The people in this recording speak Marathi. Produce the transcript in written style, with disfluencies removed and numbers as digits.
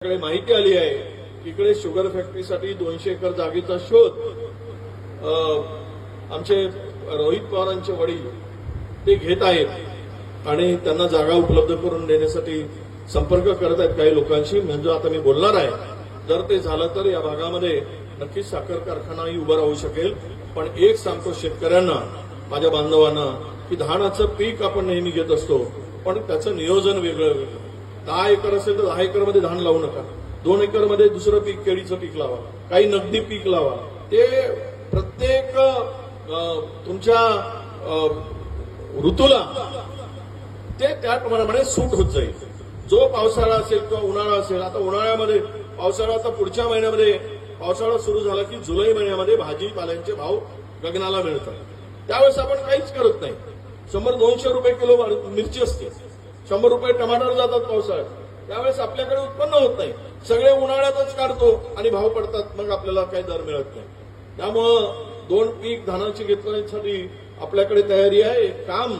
कडे माहिती आली आहे की इकडे शुगर फॅक्टरीसाठी 200 एकर जागेचा शोध आमचे रोहित पवारांचे वडील ते घेत आहेत आणि त्यांना जागा उपलब्ध करून देण्यासाठी संपर्क करत आहेत काही लोकांशी. म्हणजे आता मी बोलणार आहे, जर ते झालं तर या भागामध्ये नक्कीच साखर कारखानाही उभा राहू शकेल. पण एक सांगतो शेतकऱ्यांना, माझ्या बांधवांना, की धानाचं पीक आपण नेहमी घेत असतो, पण त्याचं नियोजन वेगळं वेगळं. 10 एकर असेल तर 10 एकरमध्ये धान लावू नका. 2 एकरमध्ये दुसरं पीक, केळीचं पीक लावा, काही नगदी पीक लावा. ते प्रत्येक तुमच्या ऋतूला ते त्याप्रमाणे सूट होत जाईल. जो पावसाळा असेल किंवा उन्हाळा असेल, आता उन्हाळ्यामध्ये पावसाळा, आता पुढच्या महिन्यामध्ये पावसाळा सुरू झाला की जुलै महिन्यामध्ये भाजीपाल्यांचे भाव गगनाला मिळतात. त्यावेळेस आपण काहीच करत नाही. 100-200 रुपये किलो मिरची असते, 100 रुपये टमाटर जातात पावसाळ्यात. त्यावेळेस आपल्याकडे उत्पन्न होत नाही. सगळे उन्हाळ्यातच काढतो आणि भाव पडतात, मग आपल्याला काही दर मिळत नाही. त्यामुळं 2 पीक धानाची घेतण्यासाठी आपल्याकडे तयारी आहे. काम